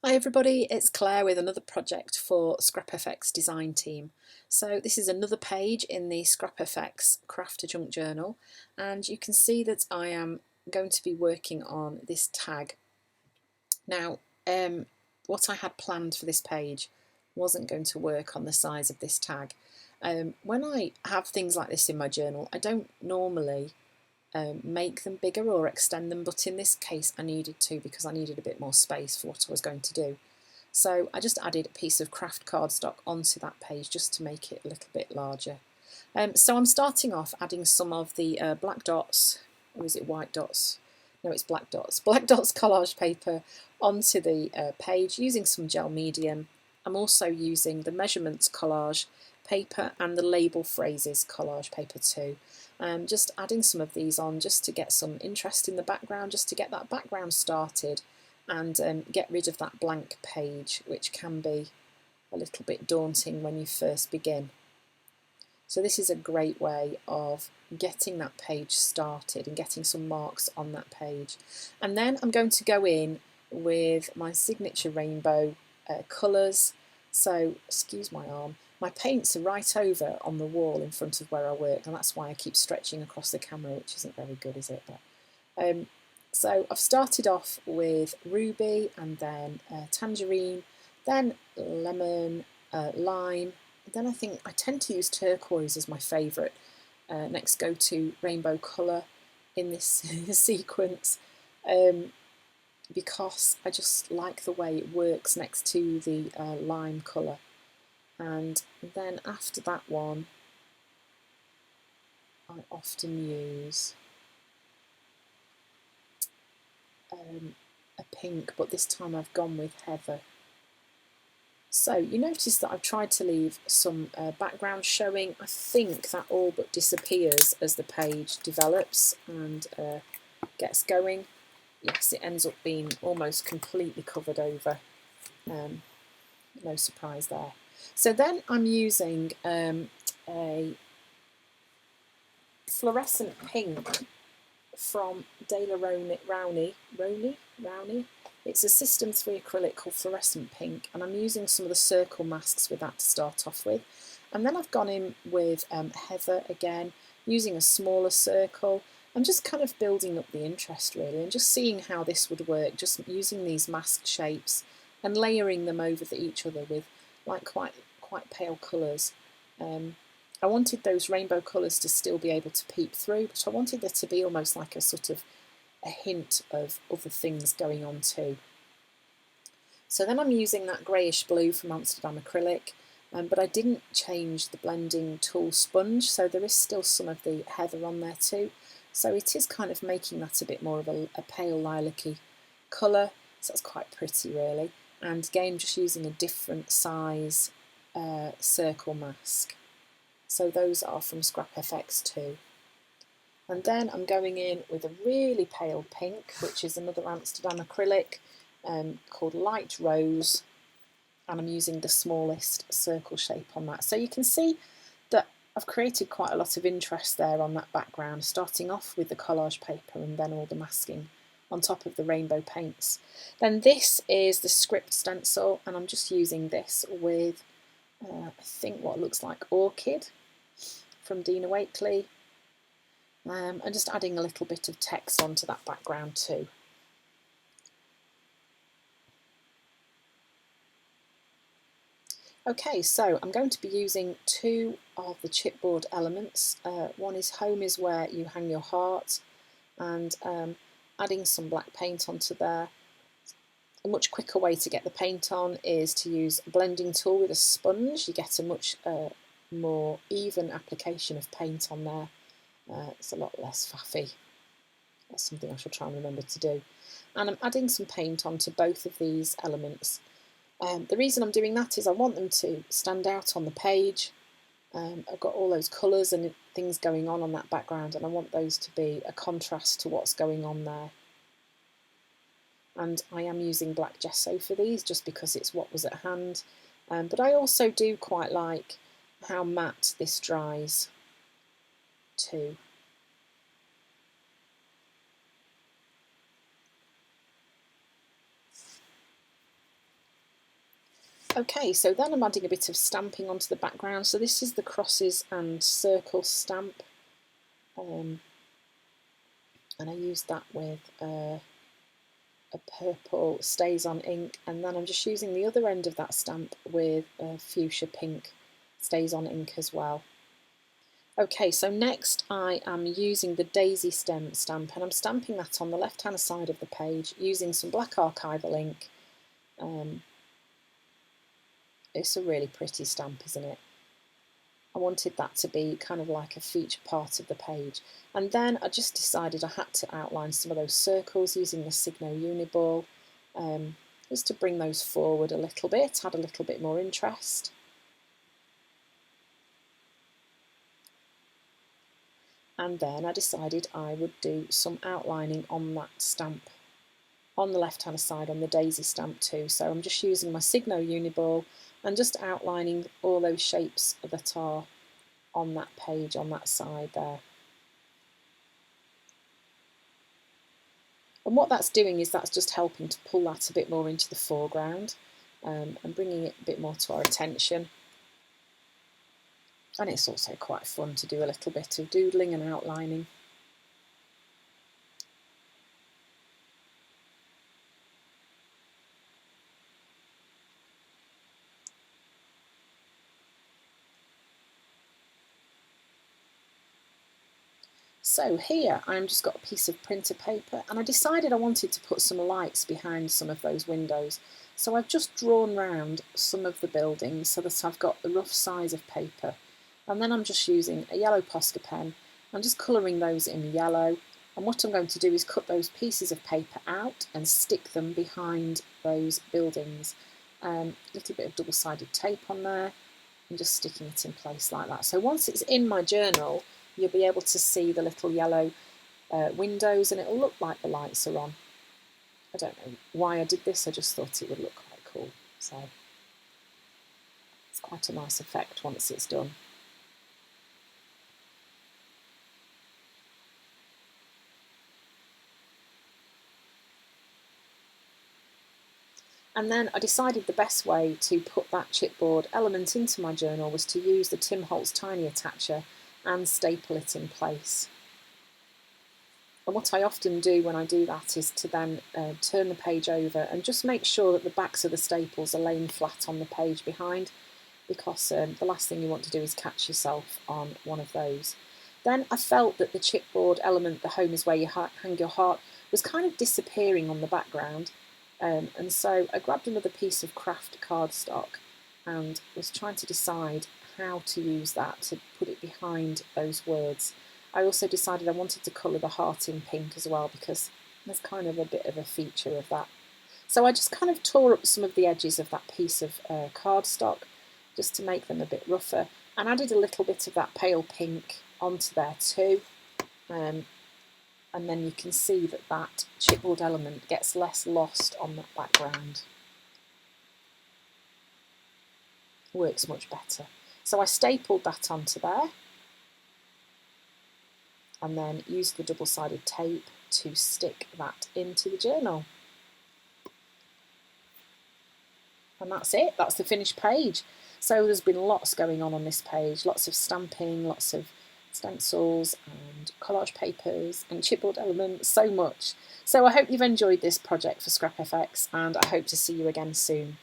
Hi everybody, it's Claire with another project for ScrapFX design team. So this is another page in the ScrapFX Craft Junk Journal, and you can see that I am going to be working on this tag. Now what I had planned for this page wasn't going to work on the size of this tag. When I have things like this in my journal, I don't normally make them bigger or extend them, but in this case I needed to because I needed a bit more space for what I was going to do. So I just added a piece of Kraft cardstock onto that page just to make it a little bit larger. So I'm starting off adding some of the black dots, or is it white dots? No, it's black dots. Black dots collage paper onto the page using some gel medium. I'm also using the measurements collage paper and the label phrases collage paper too. Just adding some of these on just to get some interest in the background, just to get that background started and get rid of that blank page, which can be a little bit daunting when you first begin. So this is a great way of getting that page started and getting some marks on that page. And then I'm going to go in with my signature rainbow colours. So, excuse my arm, my paints are right over on the wall in front of where I work, and that's why I keep stretching across the camera, which isn't very good, is it? But, so I've started off with ruby and then tangerine, then lemon, lime, then I think I tend to use turquoise as my favourite next go-to rainbow colour in this sequence because I just like the way it works next to the lime colour. And then after that one I often use a pink, but this time I've gone with heather. So you notice that I've tried to leave some background showing. I think that all but disappears as the page develops and gets going. Yes, it ends up being almost completely covered over. No surprise there. So then I'm using a fluorescent pink from De La Rowney. It's a System 3 acrylic called Fluorescent Pink, and I'm using some of the circle masks with that to start off with. And then I've gone in with heather again, using a smaller circle. I'm just kind of building up the interest really, and just seeing how this would work, just using these mask shapes and layering them over each other with like quite pale colours. I wanted those rainbow colours to still be able to peep through, but I wanted there to be almost like a sort of a hint of other things going on too. So then I'm using that greyish blue from Amsterdam Acrylic, but I didn't change the blending tool sponge, so there is still some of the heather on there too. So it is kind of making that a bit more of a pale lilac-y colour, so that's quite pretty really. And again, just using a different size circle mask. So those are from ScrapFX too. And then I'm going in with a really pale pink, which is another Amsterdam acrylic called Light Rose, and I'm using the smallest circle shape on that. So you can see that I've created quite a lot of interest there on that background, starting off with the collage paper and then all the masking on top of the rainbow paints. Then this is the script stencil, and I'm just using this with I think what looks like Orchid from Dina Wakeley, and just adding a little bit of text onto that background too. Okay, so I'm going to be using two of the chipboard elements. One is Home is where you hang your heart, and adding some black paint onto there. A much quicker way to get the paint on is to use a blending tool with a sponge. You get a much more even application of paint on there. It's a lot less faffy. That's something I shall try and remember to do. And I'm adding some paint onto both of these elements. The reason I'm doing that is I want them to stand out on the page. I've got all those colours and things going on that background, and I want those to be a contrast to what's going on there. And I am using black gesso for these just because it's what was at hand. But I also do quite like how matte this dries too. Okay, so then I'm adding a bit of stamping onto the background. So this is the crosses and circle stamp, and I used that with a purple Stays On ink, and then I'm just using the other end of that stamp with a fuchsia pink Stays On ink as well. Okay, so next I am using the daisy stem stamp, and I'm stamping that on the left hand side of the page using some black archival ink. It's a really pretty stamp, isn't it? I wanted that to be kind of like a feature part of the page. And then I just decided I had to outline some of those circles using the Signo Uniball, just to bring those forward a little bit, add a little bit more interest. And then I decided I would do some outlining on that stamp on the left hand side on the daisy stamp too. So I'm just using my Signo Uniball and just outlining all those shapes that are on that page on that side there. And what that's doing is that's just helping to pull that a bit more into the foreground, and bringing it a bit more to our attention. And it's also quite fun to do a little bit of doodling and outlining. So here I've just got a piece of printer paper, and I decided I wanted to put some lights behind some of those windows. So I've just drawn round some of the buildings so that I've got the rough size of paper. And then I'm just using a yellow Posca pen. I'm just colouring those in yellow. And what I'm going to do is cut those pieces of paper out and stick them behind those buildings. A little bit of double-sided tape on there and just sticking it in place like that. So once it's in my journal, you'll be able to see the little yellow windows, and it'll look like the lights are on. I don't know why I did this, I just thought it would look quite cool. So it's quite a nice effect once it's done. And then I decided the best way to put that chipboard element into my journal was to use the Tim Holtz Tiny Attacher and staple it in place. And what I often do when I do that is to then turn the page over and just make sure that the backs of the staples are laying flat on the page behind, because the last thing you want to do is catch yourself on one of those. Then I felt that the chipboard element, the home is where you hang your heart, was kind of disappearing on the background. And so I grabbed another piece of Kraft cardstock and was trying to decide how to use that to put it behind those words. I also decided I wanted to colour the heart in pink as well, because there's kind of a bit of a feature of that. So I just kind of tore up some of the edges of that piece of cardstock just to make them a bit rougher, and added a little bit of that pale pink onto there too. And then you can see that that chipboard element gets less lost on that background. Works much better. So I stapled that onto there, and then used the double-sided tape to stick that into the journal. And that's it, that's the finished page. So there's been lots going on this page, lots of stamping, lots of stencils and collage papers and chipboard elements, so much. So I hope you've enjoyed this project for Scrap FX, and I hope to see you again soon.